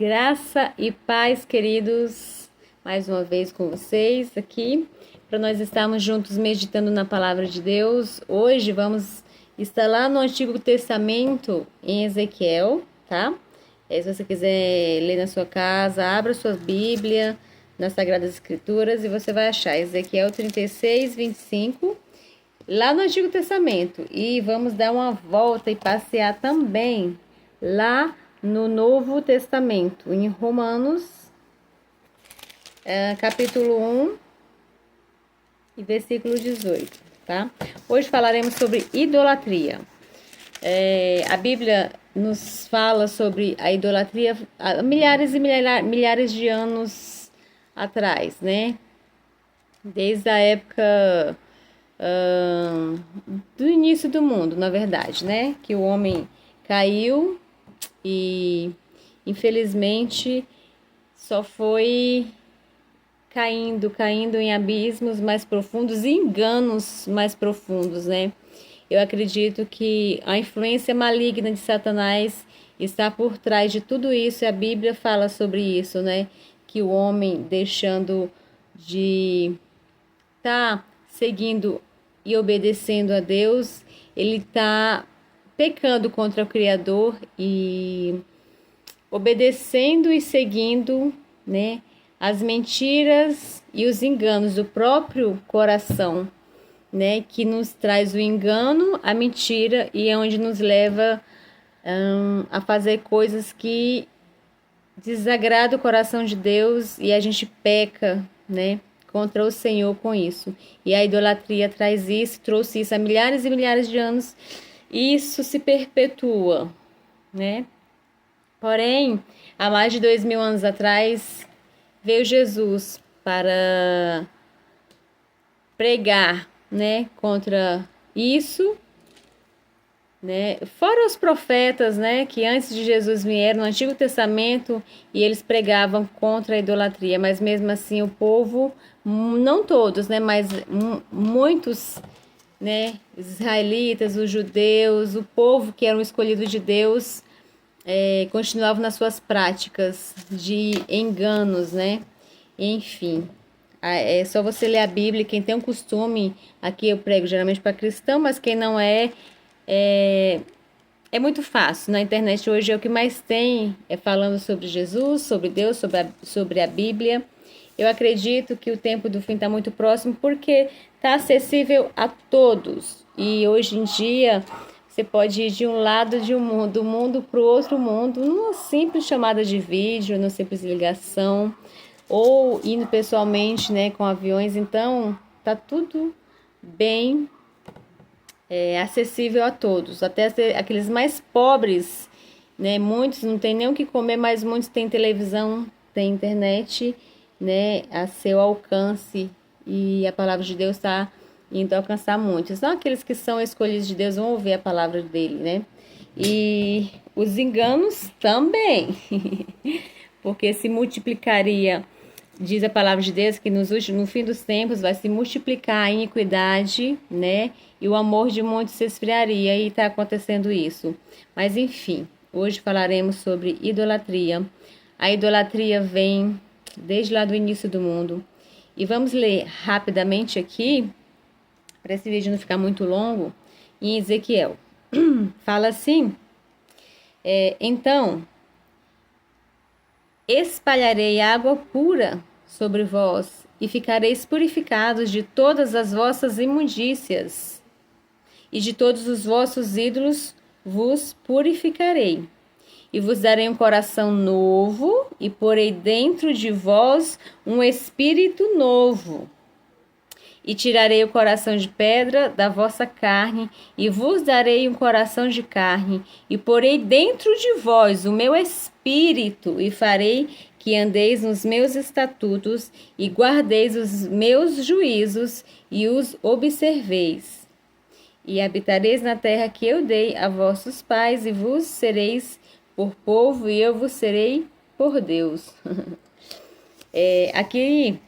Graça e paz, queridos, mais uma vez com vocês aqui, para nós estarmos juntos meditando na palavra de Deus. Hoje vamos estar lá no Antigo Testamento, em Ezequiel, tá? Se você quiser ler na sua casa, abra sua Bíblia nas Sagradas Escrituras e você vai achar Ezequiel 36, 25, lá no Antigo Testamento. E vamos dar uma volta e passear também lá no Novo Testamento, em Romanos, capítulo 1 e versículo 18, tá? Hoje falaremos sobre idolatria. A Bíblia nos fala sobre a idolatria há milhares e milhares de anos atrás, né? Desde a época do início do mundo, na verdade, né? Que o homem caiu e infelizmente só foi caindo em abismos mais profundos e enganos mais profundos, né? Eu acredito que a influência maligna de Satanás está por trás de tudo isso, e a Bíblia fala sobre isso, né? Que o homem, deixando de estar seguindo e obedecendo a Deus, ele está pecando contra o Criador e obedecendo e seguindo, né, as mentiras e os enganos do próprio coração, né, que nos traz o engano, a mentira, e é onde nos leva a fazer coisas que desagradam o coração de Deus, e a gente peca, né, contra o Senhor com isso. E a idolatria traz isso, trouxe isso há milhares e milhares de anos. Isso se perpetua, né? Porém, há mais de 2000 anos atrás, veio Jesus para pregar, né, contra isso, né? Fora os profetas, né, que antes de Jesus vieram no Antigo Testamento e eles pregavam contra a idolatria, mas mesmo assim o povo, não todos, né, mas muitos, né, os israelitas, os judeus, o povo que era o escolhido de Deus, continuavam nas suas práticas de enganos, né? Enfim, é só você ler a Bíblia. Quem tem um costume, aqui eu prego geralmente para cristão, mas quem não é muito fácil. Na internet hoje é o que mais tem, falando sobre Jesus, sobre Deus, sobre a Bíblia. Eu acredito que o tempo do fim está muito próximo, porque está acessível a todos. E hoje em dia você pode ir de um lado do mundo para o outro mundo, numa simples chamada de vídeo, numa simples ligação, ou indo pessoalmente, né, com aviões. Então tá tudo bem acessível a todos, até aqueles mais pobres, né? Muitos não têm nem o que comer, mas muitos têm televisão, têm internet, né, a seu alcance, e a palavra de Deus está indo alcançar muitos. Não aqueles que são escolhidos de Deus vão ouvir a palavra dele, né? E os enganos também, porque se multiplicaria, diz a palavra de Deus, que no fim dos tempos vai se multiplicar a iniquidade, né? E o amor de muitos se esfriaria, e está acontecendo isso. Mas enfim, hoje falaremos sobre idolatria. A idolatria vem desde lá do início do mundo. E vamos ler rapidamente aqui, para esse vídeo não ficar muito longo, em Ezequiel. Fala assim: então, espalharei água pura sobre vós, e ficareis purificados de todas as vossas imundícias, e de todos os vossos ídolos vos purificarei. E vos darei um coração novo, e porei dentro de vós um espírito novo. E tirarei o coração de pedra da vossa carne, e vos darei um coração de carne, e porei dentro de vós o meu espírito, e farei que andeis nos meus estatutos, e guardeis os meus juízos, e os observeis. E habitareis na terra que eu dei a vossos pais, e vos sereis por povo, e eu vos serei por Deus. Aqui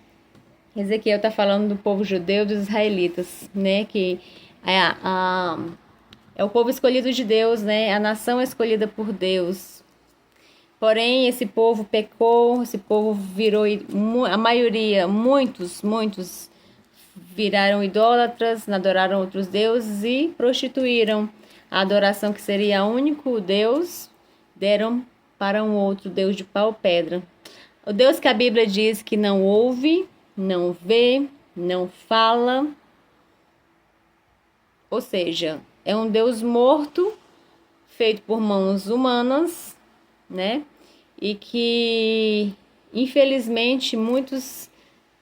Ezequiel está falando do povo judeu, dos israelitas, né? Que é o povo escolhido de Deus, né? A nação escolhida por Deus. Porém, esse povo pecou, esse povo virou, a maioria, muitos viraram idólatras, adoraram outros deuses e prostituíram a adoração que seria único Deus, deram para um outro Deus de pau-pedra. O Deus que a Bíblia diz que não ouve, não vê, não fala, ou seja, é um Deus morto, feito por mãos humanas, né? E que, infelizmente, muitos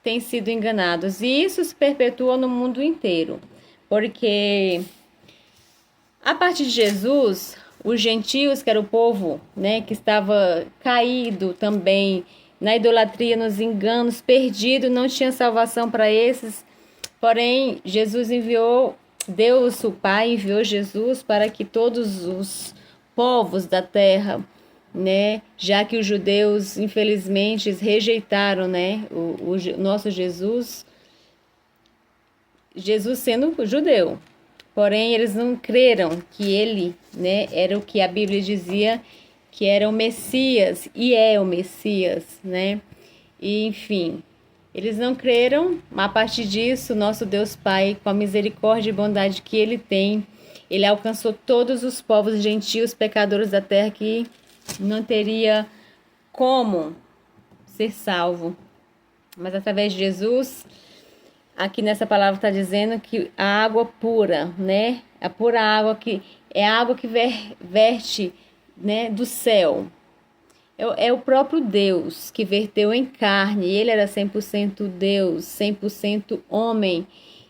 têm sido enganados. E isso se perpetua no mundo inteiro, porque a partir de Jesus, os gentios, que era o povo, né, que estava caído também na idolatria, nos enganos, perdido, não tinha salvação para esses. Porém, Jesus enviou, Deus, o Pai, enviou Jesus para que todos os povos da terra, né, já que os judeus, infelizmente, rejeitaram, né, o nosso Jesus sendo judeu. Porém, eles não creram que ele, né, era o que a Bíblia dizia que era o Messias, e é o Messias, né? E, enfim, eles não creram, mas a partir disso, nosso Deus Pai, com a misericórdia e bondade que ele tem, ele alcançou todos os povos gentios, pecadores da terra, que não teria como ser salvo. Mas através de Jesus, aqui nessa palavra está dizendo que a água pura, né? A pura água que é a água que verte, né, do céu. É o próprio Deus que verteu em carne. Ele era 100% Deus, 100% homem.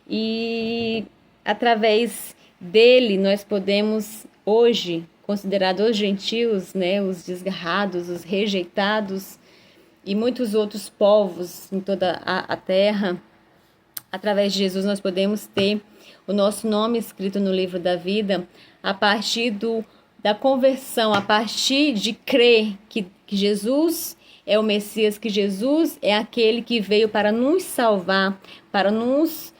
E através dele nós podemos hoje, considerados os gentios, né, os desgarrados, os rejeitados e muitos outros povos em toda a terra, através de Jesus nós podemos ter o nosso nome escrito no livro da vida a partir da conversão, a partir de crer que Jesus é o Messias, que Jesus é aquele que veio para nos salvar, para nos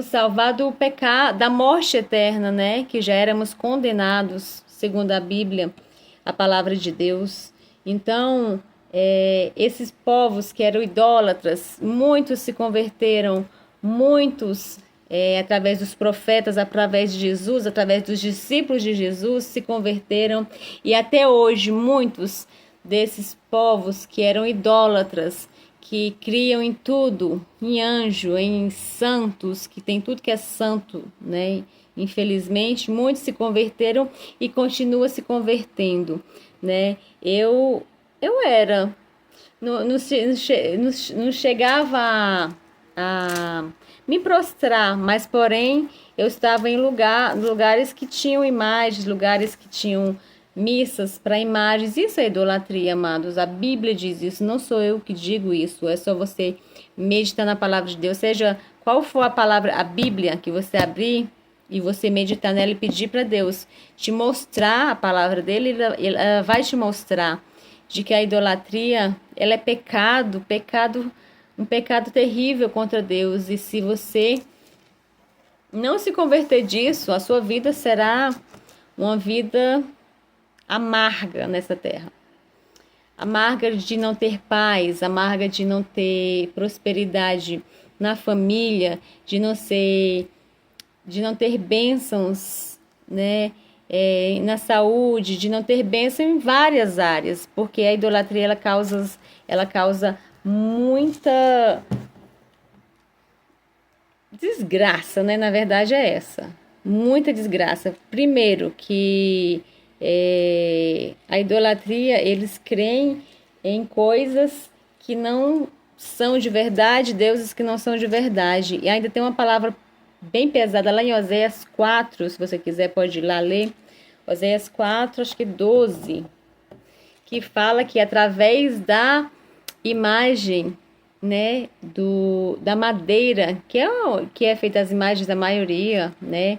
salvar do pecado, da morte eterna, né? Que já éramos condenados, segundo a Bíblia, a palavra de Deus. Então, esses povos que eram idólatras, muitos se converteram, muitos, através dos profetas, através de Jesus, através dos discípulos de Jesus, se converteram. E até hoje, muitos desses povos que eram idólatras, que criam em tudo, em anjo, em santos, que tem tudo que é santo, né? Infelizmente, muitos se converteram e continuam se convertendo, né? Eu era, não chegava a me prostrar, mas porém eu estava em lugares que tinham imagens, lugares que tinham missas para imagens. Isso é idolatria, amados. A Bíblia diz isso, não sou eu que digo isso, é só você meditar na palavra de Deus, seja qual for a palavra, a Bíblia que você abrir e você meditar nela e pedir para Deus te mostrar a palavra dele, ela vai te mostrar de que a idolatria, ela é pecado, um pecado terrível contra Deus. E se você não se converter disso, a sua vida será uma vida amarga nessa terra. Amarga de não ter paz, amarga de não ter prosperidade na família, de não ter bênçãos, né? Na saúde, de não ter bênção em várias áreas, porque a idolatria ela causa muita desgraça, né? Na verdade é essa, muita desgraça. Primeiro que a idolatria, eles creem em coisas que não são de verdade, deuses que não são de verdade. E ainda tem uma palavra bem pesada lá em Oséias 4, se você quiser pode ir lá ler, Oséias 4, acho que 12, que fala que através da imagem, né, da madeira, que é feita as imagens da maioria, né,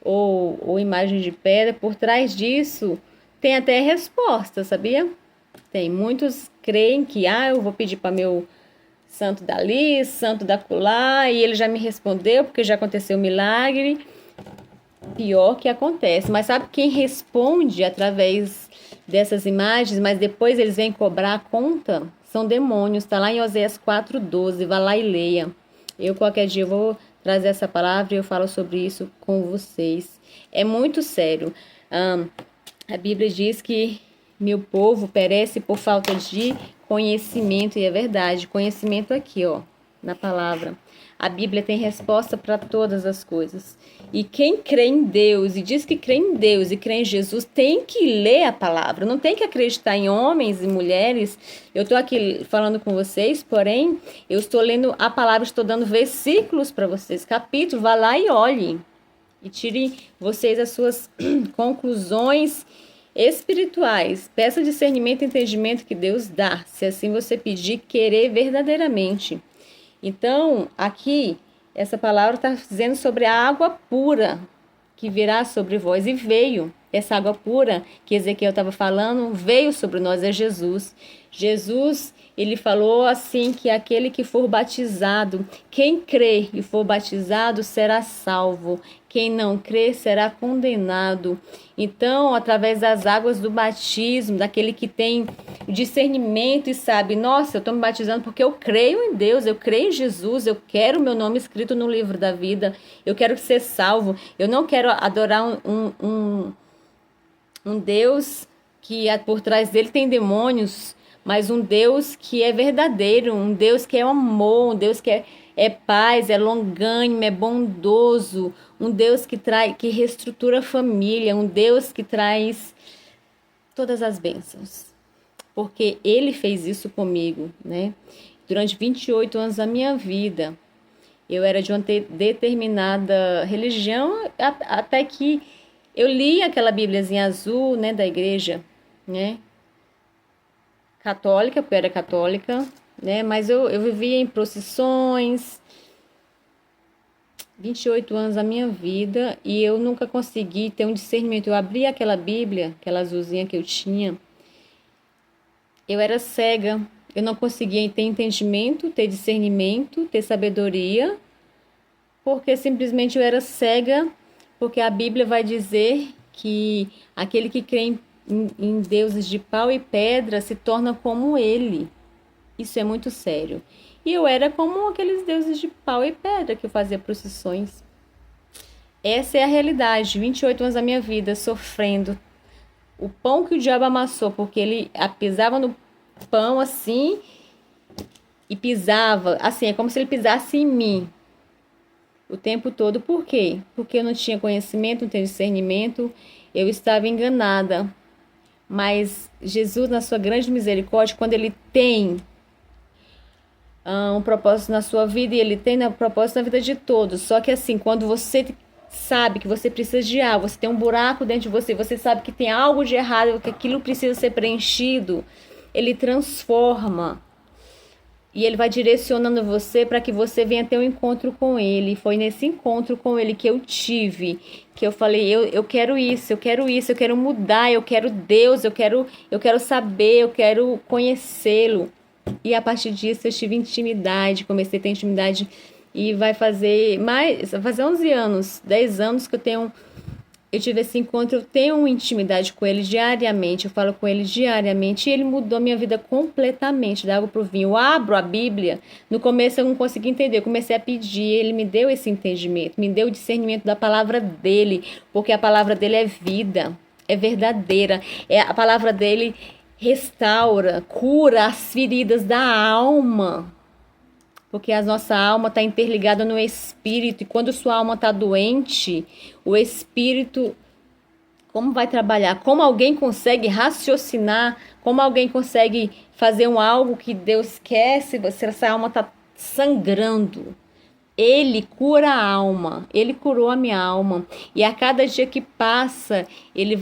ou imagem de pedra, por trás disso tem até resposta, sabia? Tem, muitos creem que, eu vou pedir para meu santo dali, santo da acolá, e ele já me respondeu, porque já aconteceu um milagre. Pior que acontece, mas sabe quem responde através dessas imagens, mas depois eles vêm cobrar a conta, são demônios. Está lá em Oséias 4:12, vá lá e leia. Eu qualquer dia eu vou trazer essa palavra e eu falo sobre isso com vocês. É muito sério. A Bíblia diz que meu povo perece por falta de conhecimento, e é verdade, conhecimento aqui, ó, na palavra. A Bíblia tem resposta para todas as coisas. E quem crê em Deus e diz que crê em Deus e crê em Jesus tem que ler a palavra, não tem que acreditar em homens e mulheres. Eu estou aqui falando com vocês, porém, eu estou lendo a palavra, estou dando versículos para vocês, capítulo, vá lá e olhe. E tire vocês as suas conclusões espirituais. Peça discernimento e entendimento que Deus dá, se assim você pedir, querer verdadeiramente. Então, aqui, essa palavra está dizendo sobre a água pura que virá sobre vós. E veio essa água pura que Ezequiel estava falando, veio sobre nós, é Jesus. Jesus, ele falou assim que aquele que for batizado, quem crê e for batizado será salvo. Quem não crê será condenado. Então, através das águas do batismo, daquele que tem discernimento e sabe, nossa, eu estou me batizando porque eu creio em Deus, eu creio em Jesus, eu quero o meu nome escrito no livro da vida, eu quero ser salvo, eu não quero adorar um Deus que por trás dele tem demônios, mas um Deus que é verdadeiro, um Deus que é amor, um Deus que é paz, é longânimo, é bondoso, um Deus que reestrutura a família, um Deus que traz todas as bênçãos. Porque ele fez isso comigo, né? Durante 28 anos da minha vida, eu era de uma determinada religião, até que eu li aquela Bíbliazinha azul, né, da igreja, né? Católica, porque eu era católica, né? Mas eu vivia em procissões, 28 anos da minha vida, e eu nunca consegui ter um discernimento. Eu abri aquela Bíblia, aquela azulzinha que eu tinha, eu era cega, eu não conseguia ter entendimento, ter discernimento, ter sabedoria, porque simplesmente eu era cega, porque a Bíblia vai dizer que aquele que crê em deuses de pau e pedra se torna como ele. Isso é muito sério. E eu era como aqueles deuses de pau e pedra que eu fazia procissões. Essa é a realidade. 28 anos da minha vida sofrendo. O pão que o diabo amassou, porque ele pisava no pão assim e pisava, assim, é como se ele pisasse em mim o tempo todo. Por quê? Porque eu não tinha conhecimento, não tinha discernimento, eu estava enganada. Mas Jesus, na sua grande misericórdia, quando ele tem um propósito na sua vida, e ele tem um propósito na vida de todos, só que assim, quando você sabe que você precisa de algo, você tem um buraco dentro de você, você sabe que tem algo de errado, que aquilo precisa ser preenchido, ele transforma. E ele vai direcionando você para que você venha ter um encontro com ele. Foi nesse encontro com ele que eu tive, que eu falei, eu quero isso, eu quero isso, eu quero mudar, eu quero Deus, eu quero saber, eu quero conhecê-lo. E a partir disso eu tive intimidade, comecei a ter intimidade, e vai fazer 11 anos, 10 anos que eu tive esse encontro, eu tenho uma intimidade com ele diariamente, eu falo com ele diariamente, e ele mudou minha vida completamente, da água pro vinho. Eu abro a Bíblia, no começo eu não consegui entender, eu comecei a pedir, ele me deu esse entendimento, me deu o discernimento da palavra dele, porque a palavra dele é vida, é verdadeira, a palavra dele restaura, cura as feridas da alma, porque a nossa alma está interligada no espírito, e quando sua alma está doente, o espírito, como vai trabalhar? Como alguém consegue raciocinar? Como alguém consegue fazer algo que Deus quer se essa alma está sangrando? Ele cura a alma, ele curou a minha alma, e a cada dia que passa, ele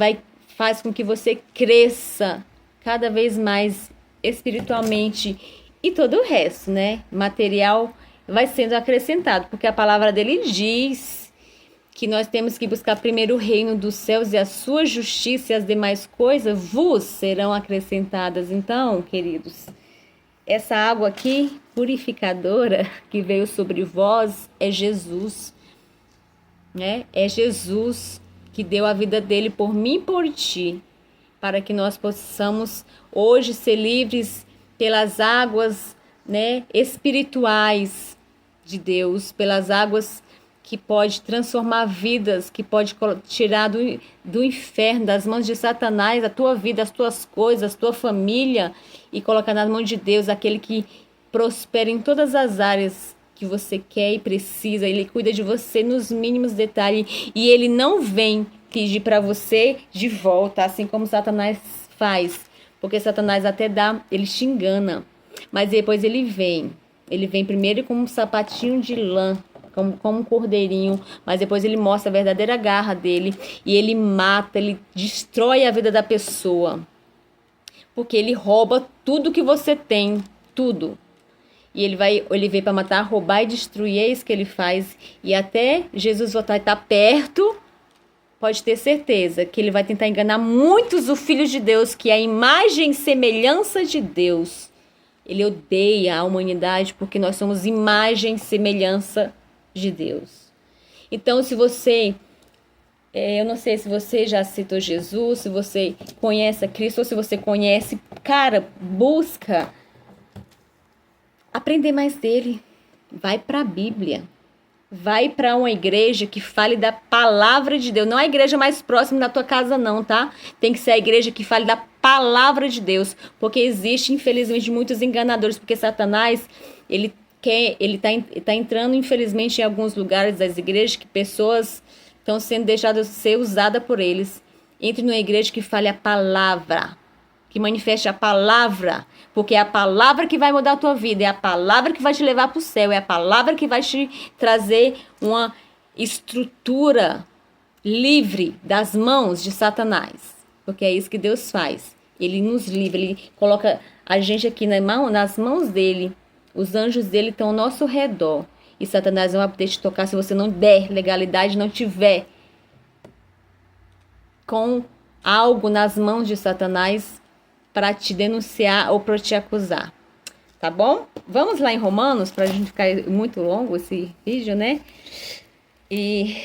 faz com que você cresça cada vez mais espiritualmente, e todo o resto, né? Material vai sendo acrescentado, porque a palavra dele diz que nós temos que buscar primeiro o reino dos céus e a sua justiça, e as demais coisas vos serão acrescentadas. Então, queridos, essa água aqui, purificadora, que veio sobre vós, é Jesus, né? É Jesus que deu a vida dele por mim e por ti, para que nós possamos hoje ser livres pelas águas, né, espirituais de Deus, pelas águas que pode transformar vidas, que pode tirar do inferno, das mãos de Satanás, a tua vida, as tuas coisas, a tua família, e colocar nas mãos de Deus, aquele que prospera em todas as áreas que você quer e precisa. Ele cuida de você nos mínimos detalhes, e ele não vem pedir para você de volta, assim como Satanás faz, porque Satanás até dá, ele te engana, mas depois ele vem primeiro como um sapatinho de lã, como um cordeirinho, mas depois ele mostra a verdadeira garra dele, e ele mata, ele destrói a vida da pessoa, porque ele rouba tudo que você tem, tudo. E ele veio para matar, roubar e destruir, é isso que ele faz. E até Jesus voltar e estar perto, pode ter certeza que ele vai tentar enganar muitos os filhos de Deus, que é a imagem e semelhança de Deus. Ele odeia a humanidade porque nós somos imagem e semelhança de Deus. Então, se você, eu não sei se você já citou Jesus, se você conhece a Cristo, ou se você conhece, cara, busca aprender mais dele. Vai para a Bíblia. Vai para uma igreja que fale da palavra de Deus. Não a igreja mais próxima da tua casa não, tá? Tem que ser a igreja que fale da palavra de Deus. Porque existe, infelizmente, muitos enganadores. Porque Satanás, ele tá entrando, infelizmente, em alguns lugares das igrejas que pessoas estão sendo deixadas de ser usadas por eles. Entre numa igreja que fale a palavra, que manifeste a palavra, porque é a palavra que vai mudar a tua vida, é a palavra que vai te levar para o céu, é a palavra que vai te trazer uma estrutura livre das mãos de Satanás, porque é isso que Deus faz. Ele nos livra, ele coloca a gente aqui nas mãos dele, os anjos dele estão ao nosso redor, e Satanás não vai poder te tocar se você não der legalidade, não tiver com algo nas mãos de Satanás para te denunciar ou para te acusar, tá bom? Vamos lá em Romanos, para a gente ficar muito longo esse vídeo, né? E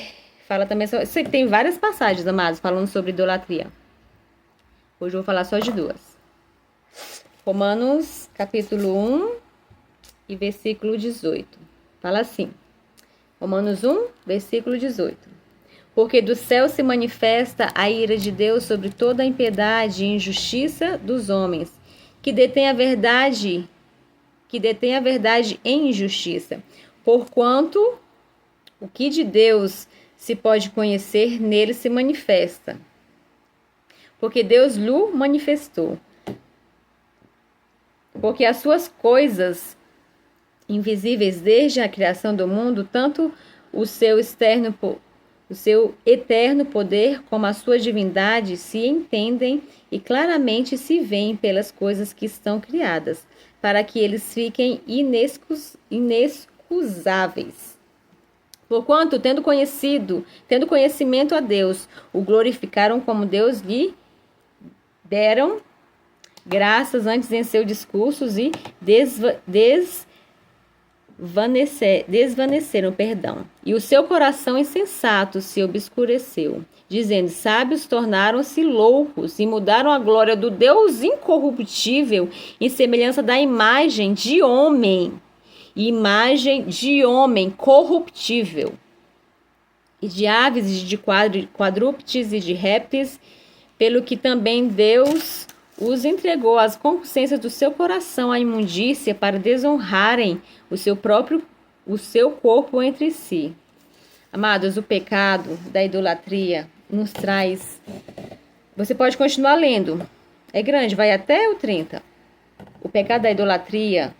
fala também sobre... Tem várias passagens, amados, falando sobre idolatria. Hoje eu vou falar só de duas. Romanos, capítulo 1 e versículo 18. Fala assim. Romanos 1, versículo 18. Porque do céu se manifesta a ira de Deus sobre toda a impiedade e injustiça dos homens, que detém a verdade em injustiça. Porquanto o que de Deus se pode conhecer, nele se manifesta. Porque Deus lhe manifestou. Porque as suas coisas invisíveis desde a criação do mundo, tanto o seu eterno poder como a sua divindade se entendem e claramente se veem pelas coisas que estão criadas, para que eles fiquem inexcusáveis. Porquanto, tendo conhecimento a Deus, o glorificaram como Deus lhe deram graças antes em seus discursos e desvaneceram, e o seu coração insensato se obscureceu, dizendo, sábios tornaram-se loucos e mudaram a glória do Deus incorruptível em semelhança da imagem de homem corruptível, e de aves e de quadrúpedes e de répteis, pelo que também Deus os entregou às concupiscências do seu coração à imundícia para desonrarem o seu corpo entre si. Amados, o pecado da idolatria nos traz... Você pode continuar lendo. É grande, vai até o 30. O pecado da idolatria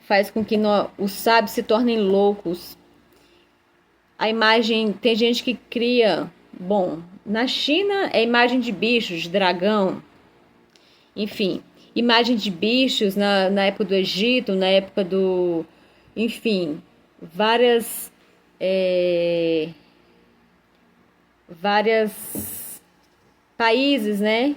faz com que os sábios se tornem loucos. A imagem... Tem gente que cria... Bom, na China é imagem de bichos, de dragão. Enfim, imagem de bichos na época do Egito, na época do... Enfim, várias países, né?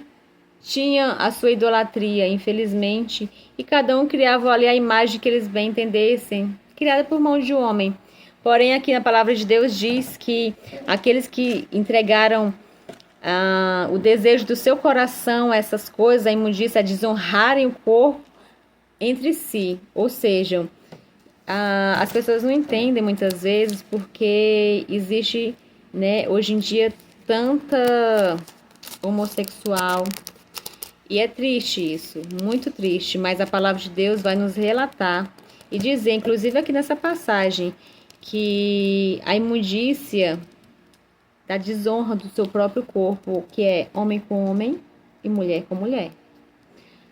Tinha a sua idolatria, infelizmente, e cada um criava ali a imagem que eles bem entendessem, criada por mão de homem. Porém, aqui na palavra de Deus diz que aqueles que entregaram o desejo do seu coração, essas coisas, a imundícia, a desonrarem o corpo entre si. Ou seja, as pessoas não entendem muitas vezes porque existe, né, hoje em dia tanta homossexual. E é triste isso, muito triste, mas a palavra de Deus vai nos relatar e dizer, inclusive aqui nessa passagem, que a imundícia da desonra do seu próprio corpo, que é homem com homem e mulher com mulher.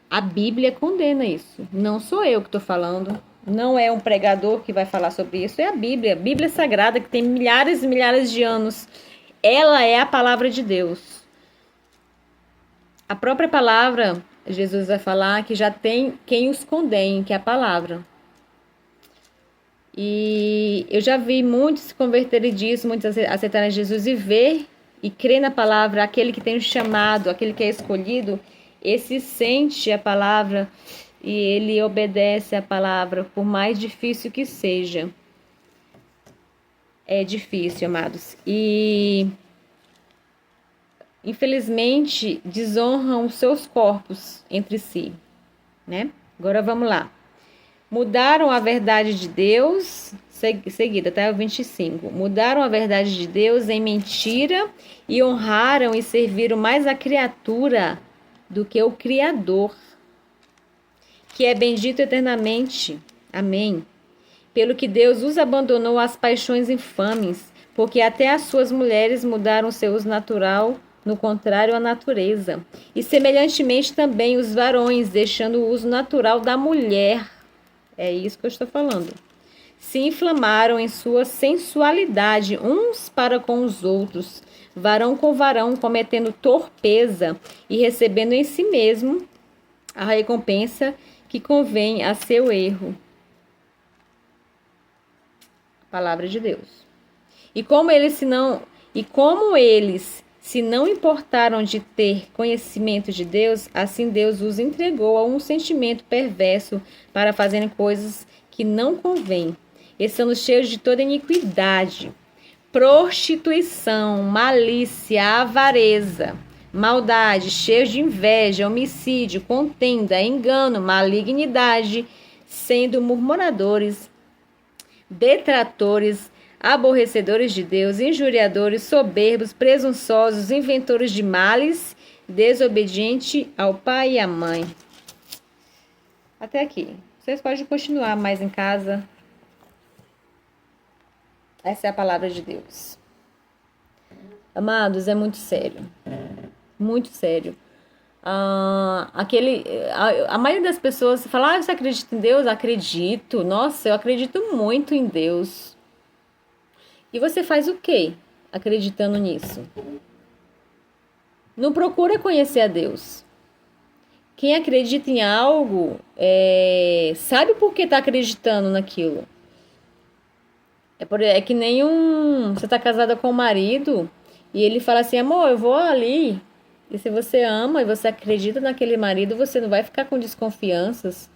A Bíblia condena isso. Não sou eu que estou falando, não é um pregador que vai falar sobre isso, é a Bíblia Sagrada, que tem milhares e milhares de anos. Ela é a palavra de Deus. A própria palavra, Jesus vai falar que já tem quem os condene, que é a palavra. E eu já vi muitos se converterem disso, muitos aceitarem Jesus e ver e crer na palavra. Aquele que tem o chamado, aquele que é escolhido, esse sente a palavra e ele obedece a palavra, por mais difícil que seja. É difícil, amados. E infelizmente desonram os seus corpos entre si, né? Agora vamos lá. Mudaram a verdade de Deus, seguida, até o 25. Mudaram a verdade de Deus em mentira e honraram e serviram mais a criatura do que o Criador, que é bendito eternamente. Amém. Pelo que Deus os abandonou às paixões infames, porque até as suas mulheres mudaram seu uso natural, no contrário à natureza. E semelhantemente também os varões, deixando o uso natural da mulher. É isso que eu estou falando. Se inflamaram em sua sensualidade uns para com os outros, varão com varão, cometendo torpeza e recebendo em si mesmo a recompensa que convém a seu erro. Palavra de Deus. E como eles se não importaram de ter conhecimento de Deus, assim Deus os entregou a um sentimento perverso para fazerem coisas que não convêm, estando cheios de toda iniquidade, prostituição, malícia, avareza, maldade, cheios de inveja, homicídio, contenda, engano, malignidade, sendo murmuradores, detratores, aborrecedores de Deus, injuriadores, soberbos, presunçosos, inventores de males, desobediente ao pai e à mãe. Até aqui. Vocês podem continuar mais em casa. Essa é a palavra de Deus. Amados, é muito sério. Muito sério. A maioria das pessoas fala, você acredita em Deus? Acredito. Nossa, eu acredito muito em Deus. E você faz o quê acreditando nisso? Não procura conhecer a Deus. Quem acredita em algo sabe por que está acreditando naquilo. É que nem você está casada com o marido e ele fala assim, amor, eu vou ali. E se você ama e você acredita naquele marido, você não vai ficar com desconfianças,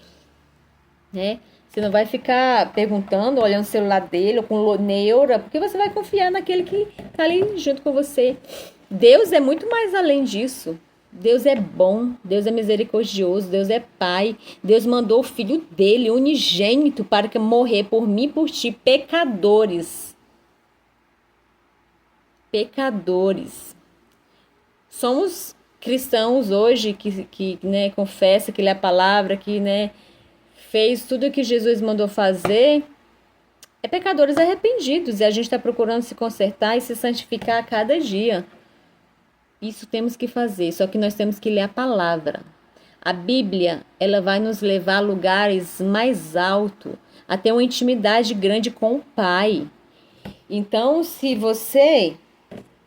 né? Você não vai ficar perguntando, olhando o celular dele, ou com neura, porque você vai confiar naquele que está ali junto com você. Deus é muito mais além disso. Deus é bom, Deus é misericordioso, Deus é Pai. Deus mandou o Filho dele, unigênito, para que morrer por mim e por ti, pecadores. Pecadores. Somos cristãos hoje que né, confessa que lê a palavra, que né, fez tudo o que Jesus mandou fazer, pecadores arrependidos, e a gente está procurando se consertar e se santificar a cada dia. Isso temos que fazer, só que nós temos que ler a palavra. A Bíblia, ela vai nos levar a lugares mais altos, a ter uma intimidade grande com o Pai. Então, se você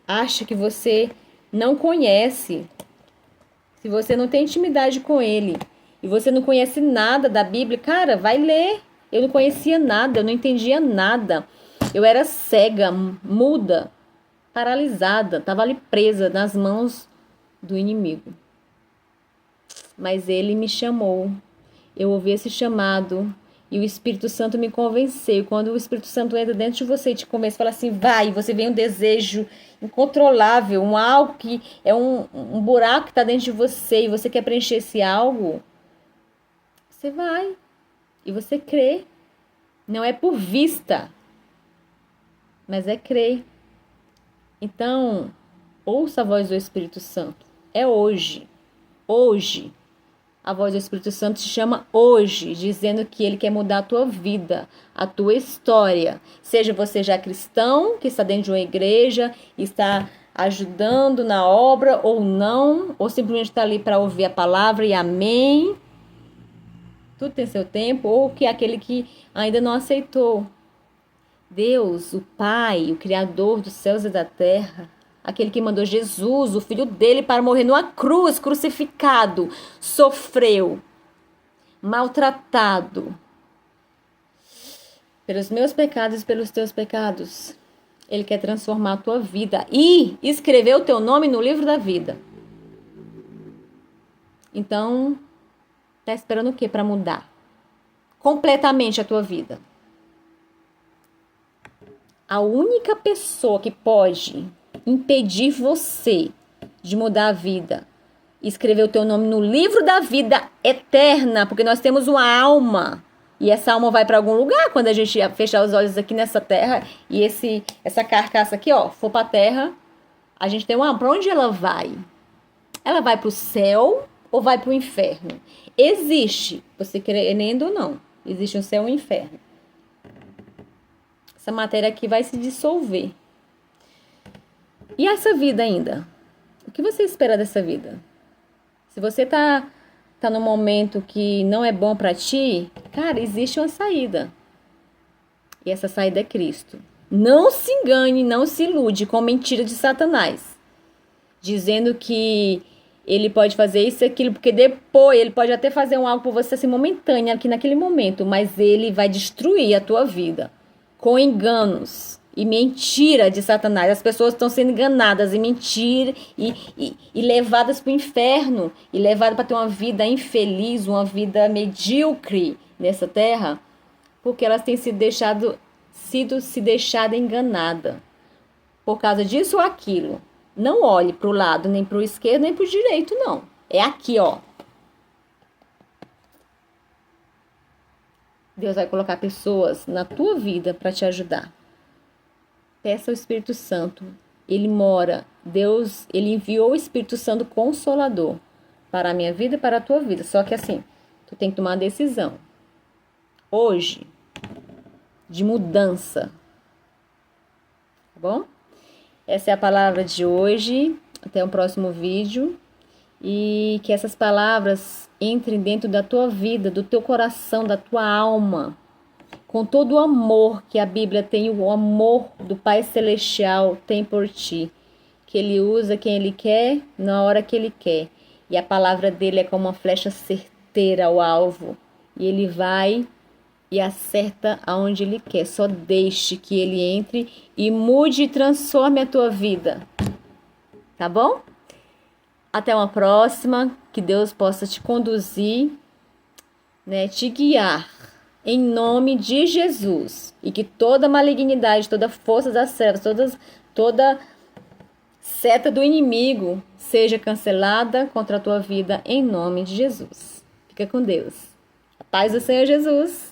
acha que você não conhece, se você não tem intimidade com Ele, e você não conhece nada da Bíblia, cara, vai ler. Eu não conhecia nada, eu não entendia nada. Eu era cega, muda, paralisada, estava ali presa nas mãos do inimigo. Mas ele me chamou. Eu ouvi esse chamado E o Espírito Santo me convenceu. Quando o Espírito Santo entra dentro de você e te convence, fala assim, vai, você vem um desejo incontrolável, um algo que é um buraco que está dentro de você e você quer preencher esse algo, você vai e você crê. Não é por vista, mas é crer. Então, ouça a voz do Espírito Santo. É hoje. Hoje. A voz do Espírito Santo te chama hoje, dizendo que ele quer mudar a tua vida, a tua história. Seja você já cristão, que está dentro de uma igreja, está ajudando na obra ou não, ou simplesmente está ali para ouvir a palavra e amém. Tudo tem seu tempo, ou que é aquele que ainda não aceitou. Deus, o Pai, o Criador dos céus e da terra, aquele que mandou Jesus, o Filho dele, para morrer numa cruz, crucificado, sofreu, maltratado pelos meus pecados e pelos teus pecados. Ele quer transformar a tua vida e escrever o teu nome no livro da vida. Então, tá esperando o quê para mudar completamente a tua vida? A única pessoa que pode impedir você de mudar a vida, escrever o teu nome no livro da vida eterna, porque nós temos uma alma, e essa alma vai para algum lugar quando a gente fechar os olhos aqui nessa terra, e essa carcaça aqui, ó, for para a terra, a gente tem uma alma. Para onde ela vai? Ela vai para o céu ou vai para o inferno? Existe, você querendo ou não, existe um céu e um inferno. Essa matéria aqui vai se dissolver. E essa vida ainda? O que você espera dessa vida? Se você tá num momento que não é bom para ti, cara, existe uma saída. E essa saída é Cristo. Não se engane, não se ilude com mentira de Satanás. Dizendo que ele pode fazer isso e aquilo, porque depois ele pode até fazer algo por você assim momentâneo aqui naquele momento, mas ele vai destruir a tua vida com enganos e mentira de Satanás. As pessoas estão sendo enganadas e mentira e levadas para o inferno e levadas para ter uma vida infeliz, uma vida medíocre nessa terra, porque elas têm se deixado enganada por causa disso ou aquilo. Não olhe para o lado, nem para o esquerdo, nem para o direito, não. É aqui, ó. Deus vai colocar pessoas na tua vida para te ajudar. Peça ao Espírito Santo. Ele mora. Deus, ele enviou o Espírito Santo Consolador para a minha vida e para a tua vida. Só que assim, tu tem que tomar uma decisão. Hoje, de mudança. Tá bom? Essa é a palavra de hoje. Até o próximo vídeo. E que essas palavras entrem dentro da tua vida, do teu coração, da tua alma. Com todo o amor que a Bíblia tem, o amor do Pai Celestial tem por ti. Que Ele usa quem Ele quer, na hora que Ele quer. E a palavra dele é como uma flecha certeira ao alvo. E Ele vai e acerta aonde Ele quer. Só deixe que Ele entre e mude e transforme a tua vida. Tá bom? Até uma próxima. Que Deus possa te conduzir, né, te guiar. Em nome de Jesus. E que toda malignidade, toda força das trevas, toda seta do inimigo seja cancelada contra a tua vida em nome de Jesus. Fica com Deus. A paz do Senhor Jesus.